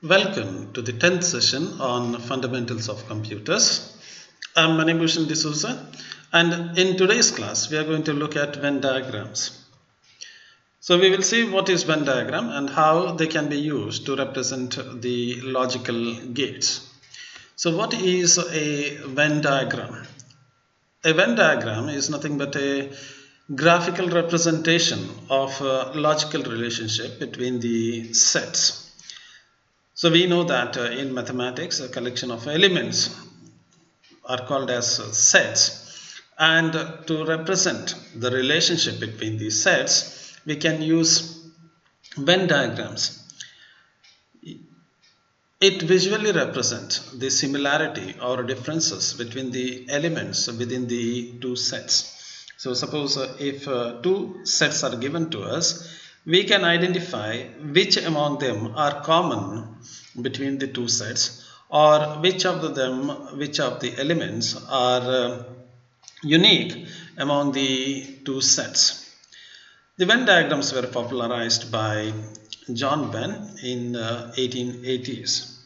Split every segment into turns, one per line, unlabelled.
Welcome to the 10th session on Fundamentals of Computers. I'm Manibhushan D'Souza, and in today's class we are going to look at Venn diagrams. So we will see what is Venn diagram and how they can be used to represent the logical gates. So what is a Venn diagram? A Venn diagram is nothing but a graphical representation of a logical relationship between the sets. So we know that in mathematics, a collection of elements are called as sets, and to represent the relationship between these sets, we can use Venn diagrams. It visually represents the similarity or differences between the elements within the two sets. So suppose if two sets are given to us, we can identify which among them are common between the two sets, or which of the elements are unique among the two sets. The Venn diagrams were popularized by John Venn in 1880s.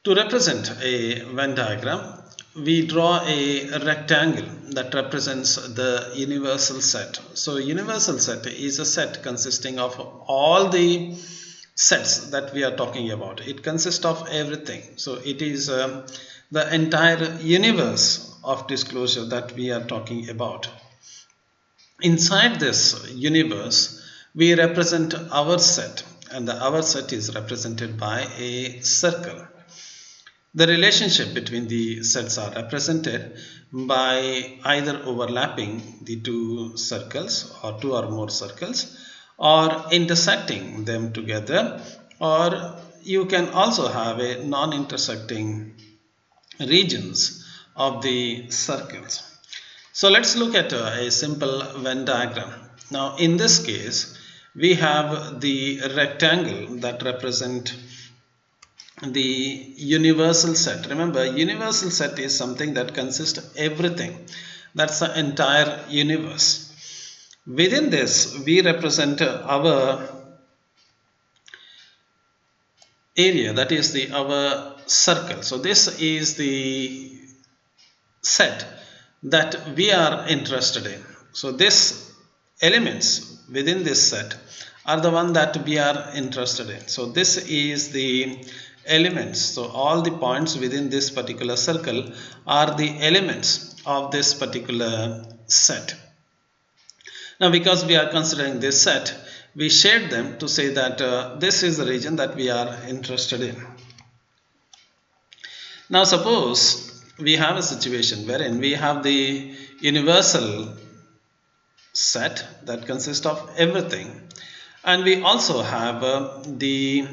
To represent a Venn diagram, we draw a rectangle that represents the universal set. So universal set is a set consisting of all the sets that we are talking about. It consists of everything. So it is the entire universe of disclosure that we are talking about. Inside this universe, we represent our set, and our set is represented by a circle. The relationship between the sets are represented by either overlapping the two circles or two or more circles, or intersecting them together, or you can also have a non-intersecting regions of the circles. So let's look at a simple Venn diagram. Now in this case, we have the rectangle that represent the universal set. Remember, universal set is something that consists of everything. That's the entire universe. Within this, we represent our area, that is our circle. So this is the set that we are interested in. So this elements within this set are the one that we are interested in. So this is the elements. So all the points within this particular circle are the elements of this particular set. Now because we are considering this set, we shade them to say that this is the region that we are interested in. Now suppose we have a situation wherein we have the universal set that consists of everything, and we also have the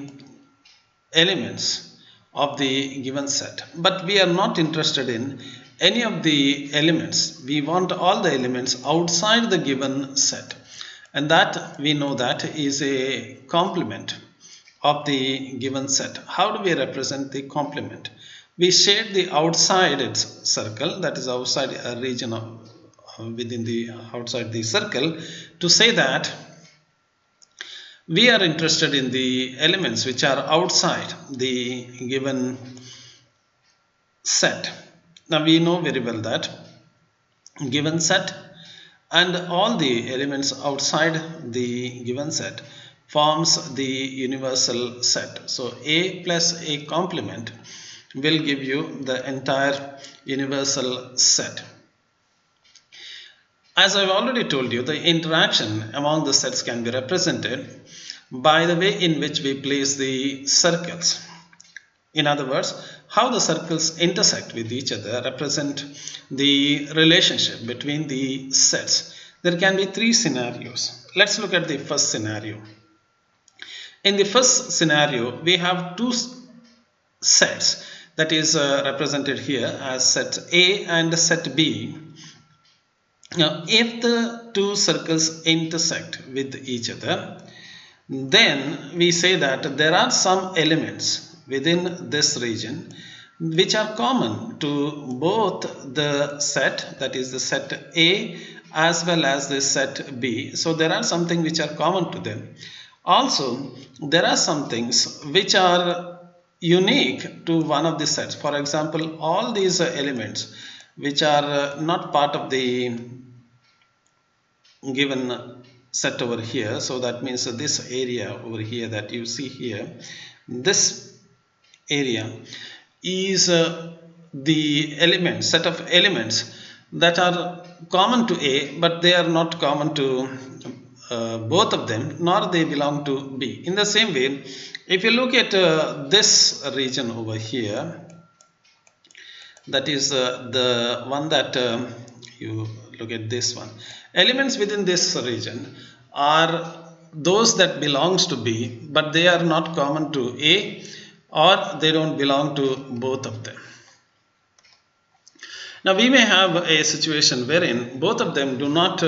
elements of the given set, but we are not interested in any of the elements. We want all the elements outside the given set, and that we know that is a complement of the given set. How do we represent the complement? We shade the outside its circle, that is outside a region of within the outside the circle, to say that we are interested in the elements which are outside the given set. Now we know very well that given set and all the elements outside the given set forms the universal set. So A plus A complement will give you the entire universal set. As I've already told you, the interaction among the sets can be represented by the way in which we place the circles. In other words, how the circles intersect with each other represent the relationship between the sets. There can be three scenarios. Let's look at the first scenario. In the first scenario, we have two sets that is represented here as set A and set B. Now, if the two circles intersect with each other, then we say that there are some elements within this region which are common to both the set, that is the set A, as well as the set B. So there are something which are common to them. Also, there are some things which are unique to one of the sets. For example, all these elements which are not part of the given set over here. So that means this area over here that you see here, this area is the element set of elements that are common to A, but they are not common to both of them, nor they belong to B. In the same way, if you look at this region over here, that is the one that you look at this one, elements within this region are those that belongs to B, but they are not common to A, or they don't belong to both of them. Now we may have a situation wherein both of them do not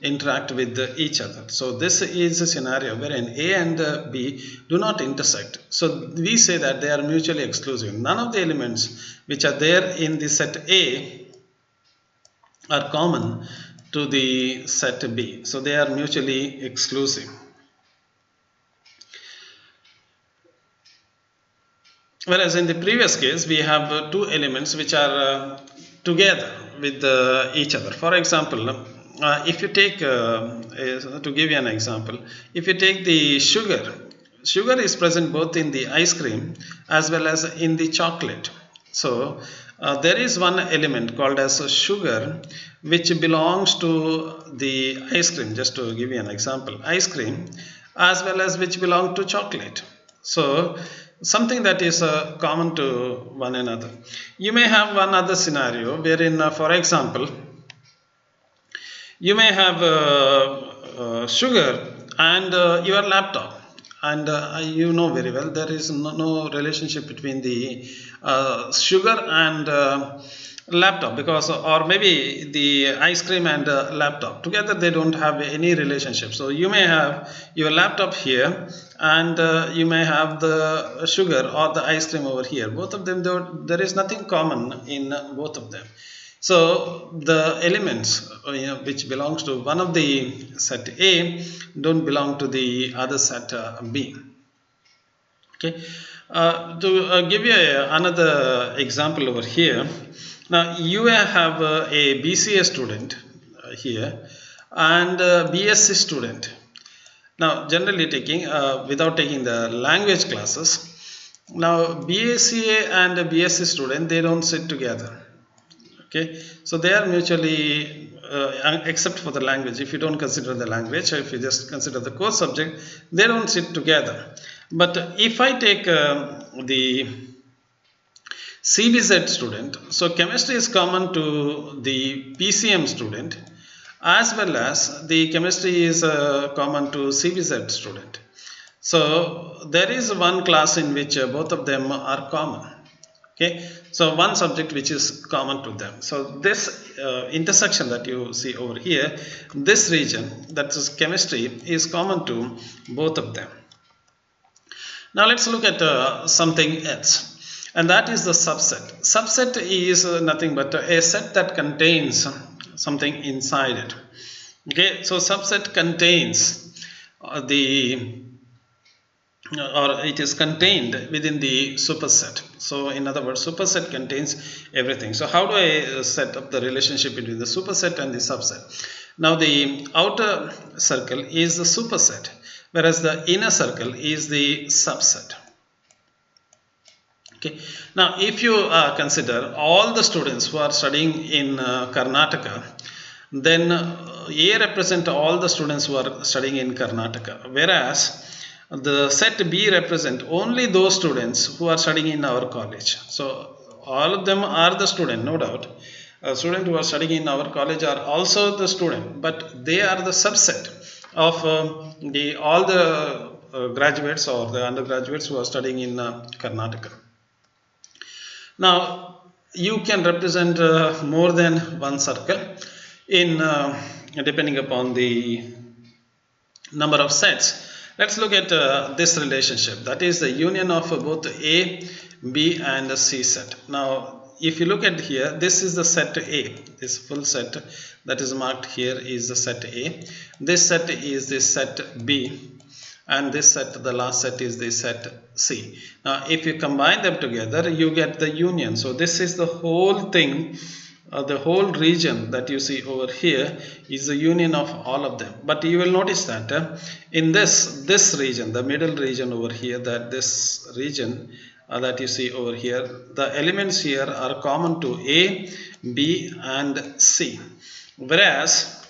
interact with each other. So this is a scenario wherein A and B do not intersect. So we say that they are mutually exclusive. None of the elements which are there in the set A are common to the set B. So they are mutually exclusive. Whereas in the previous case, we have two elements which are together with each other. For example, if you take, to give you an example, if you take the sugar, sugar is present both in the ice cream as well as in the chocolate. So there is one element called as sugar which belongs to the ice cream, just to give you an example, ice cream, as well as which belong to chocolate. So something that is common to one another. You may have one other scenario wherein, for example, you may have sugar and your laptop, and you know very well there is no relationship between the sugar and laptop, because, or maybe the ice cream and laptop together, they don't have any relationship. So you may have your laptop here and you may have the sugar or the ice cream over here. Both of them, there is nothing common in both of them. So the elements which belongs to one of the set A don't belong to the other set B. Okay. To give you another example over here, now you have a BCA student here and a BSc student. Now generally taking, without taking the language classes, now BCA and a BSc student, they don't sit together. Okay, so they are mutually except for the language. If you don't consider the language, if you just consider the core subject, they don't sit together. But if I take the CBZ student, so chemistry is common to the PCM student, as well as the chemistry is common to CBZ student. So there is one class in which both of them are common. Okay, so one subject which is common to them. So this intersection that you see over here, this region, that is chemistry, is common to both of them. Now let's look at something else, and that is the subset. Subset is nothing but a set that contains something inside it. Okay, so subset contains or it is contained within the superset. So in other words, superset contains everything. So how do I set up the relationship between the superset and the subset? Now the outer circle is the superset, whereas the inner circle is the subset. Okay. Now if you consider all the students who are studying in Karnataka, then A represent all the students who are studying in Karnataka, whereas the set B represent only those students who are studying in our college. So all of them are the student, no doubt. A student who are studying in our college are also the student, but they are the subset of all the graduates or the undergraduates who are studying in Karnataka. Now you can represent more than one circle in depending upon the number of sets. Let's look at this relationship, that is the union of both A, B and C set. Now if you look at here, this is the set A, this full set that is marked here is the set A, this set is the set B, and this set, the last set, is the set C. Now if you combine them together, you get the union. So this is the whole thing, the whole region that you see over here is the union of all of them. But you will notice that in this region, the middle region over here, that this region that you see over here, the elements here are common to A, B and C, whereas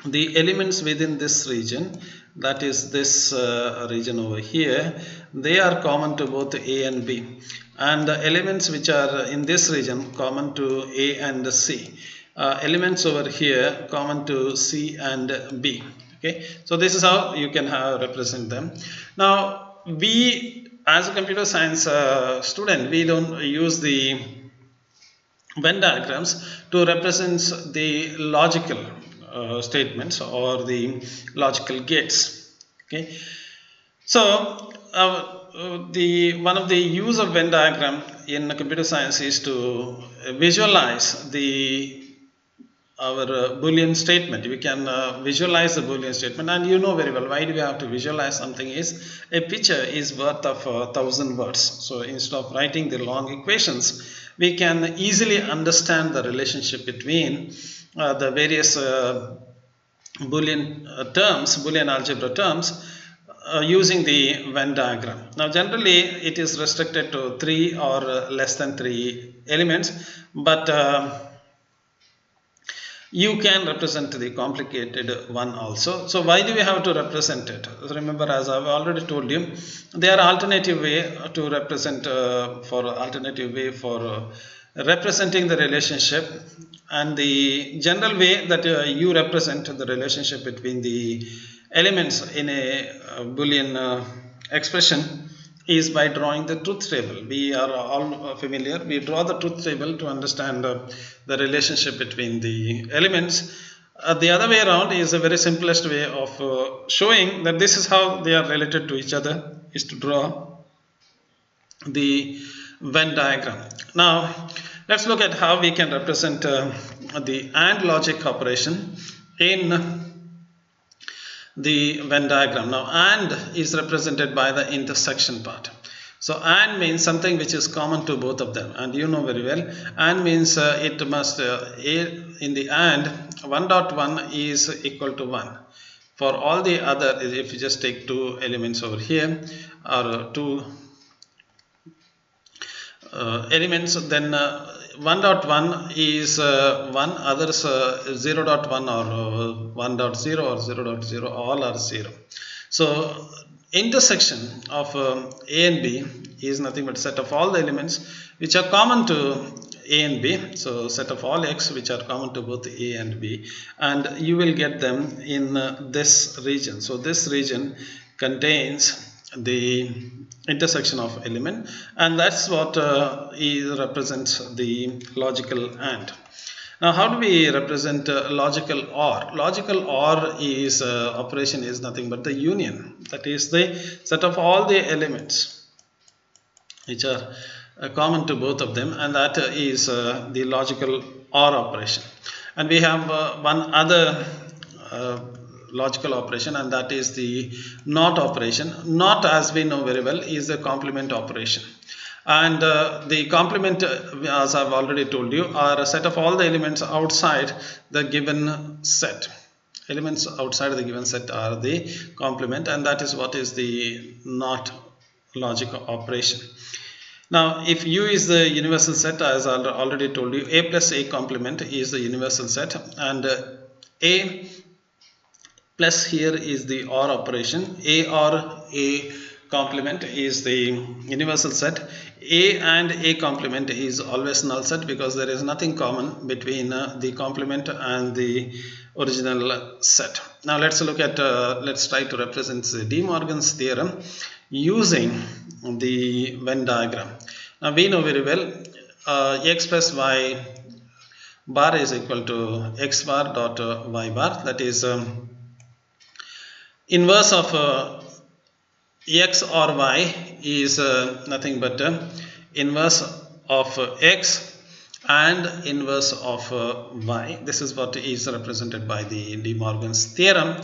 the elements within this region, that is this region over here, they are common to both A and B, and the elements which are in this region common to A and C, elements over here common to C and B. Okay, so this is how you can represent them. Now we, as a computer science student, we don't use the Venn diagrams to represent the logical statements or the logical gates. Okay, so one of the use of Venn diagram in computer science is to visualize our Boolean statement. We can visualize the Boolean statement, and you know very well why do we have to visualize something is a picture is worth of 1,000 words. So instead of writing the long equations, we can easily understand the relationship between the various Boolean terms, Boolean algebra terms, using the Venn diagram. Now generally it is restricted to 3 or less than 3 elements, but you can represent the complicated one also. So why do we have to represent it? Remember, as I've already told you, there are alternative way to represent representing the relationship, and the general way that you represent the relationship between the elements in a Boolean expression is by drawing the truth table. We are all familiar. We draw the truth table to understand the relationship between the elements. The other way around is the very simplest way of showing that this is how they are related to each other, is to draw the Venn diagram. Now let's look at how we can represent the AND logic operation in the Venn diagram. Now AND is represented by the intersection part. So AND means something which is common to both of them, and you know very well AND means it must in the AND 1.1 is equal to 1. For all the other, if you just take two elements over here or two elements, then 1.1 is 1, others 0.1 or 1.0 or 0.0, all are 0. So intersection of A and B is nothing but set of all the elements which are common to A and B. So set of all x which are common to both A and B, and you will get them in this region. So this region contains the intersection of element, and that's what represents the logical AND. Now how do we represent logical OR? Logical OR is operation is nothing but the union, that is the set of all the elements which are common to both of them, and that is the logical OR operation. And we have one other logical operation, and that is the NOT operation. NOT, as we know very well, is a complement operation, and the complement, as I've already told you, are a set of all the elements outside the given set. Elements outside the given set are the complement, and that is what is the NOT logic operation. Now if U is the universal set, as I already told you, A plus A complement is the universal set, and A plus here is the OR operation. A or A complement is the universal set. A and A complement is always null set, because there is nothing common between the complement and the original set. Now let's look at let's try to represent the De Morgan's theorem using the Venn diagram. Now we know very well x plus y bar is equal to x bar dot y bar, that is inverse of x or y is nothing but inverse of x and inverse of y. This is what is represented by the De Morgan's theorem.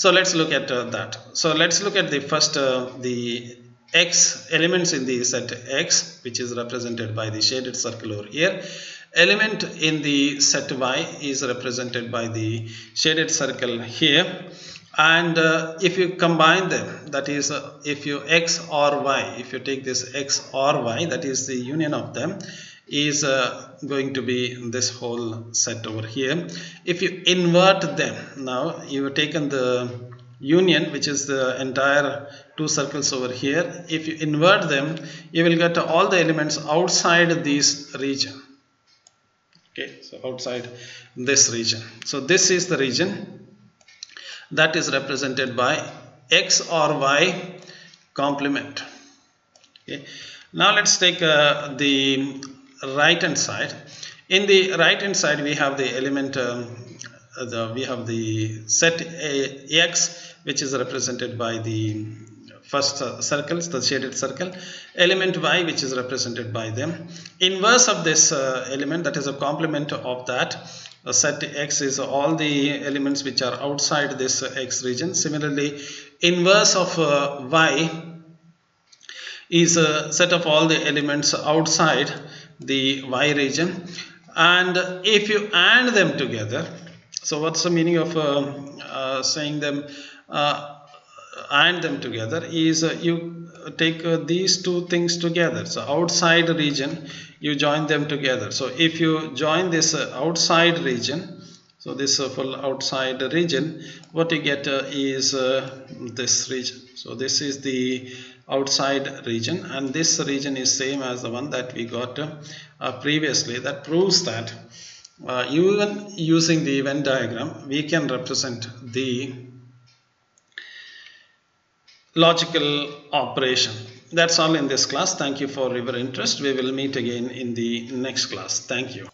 So let's look at that. So let's look at the first the x elements in the set x, which is represented by the shaded circle over here. Element in the set y is represented by the shaded circle here. And if you combine them, that is if you x or y, if you take this x or y, that is the union of them, is going to be this whole set over here. If you invert them, now you have taken the union, which is the entire two circles over here. If you invert them, you will get all the elements outside this region. Okay, so outside this region. So this is the region that is represented by x or y complement. Okay. Now let's take the right hand side. In the right hand side we have the element we have the set x, which is represented by the first circles, the shaded circle, element y, which is represented by them. Inverse of this element, that is a complement of that set x, is all the elements which are outside this x region. Similarly, inverse of y is a set of all the elements outside the y region. And if you add them together, so what's the meaning of saying them add them together is you take these two things together. So outside region, you join them together. So if you join this outside region, so this full outside region, what you get is this region. So this is the outside region, and this region is same as the one that we got previously. That proves that even using the Venn diagram, we can represent the logical operation. That's all in this class. Thank you for your interest. We will meet again in the next class. Thank you.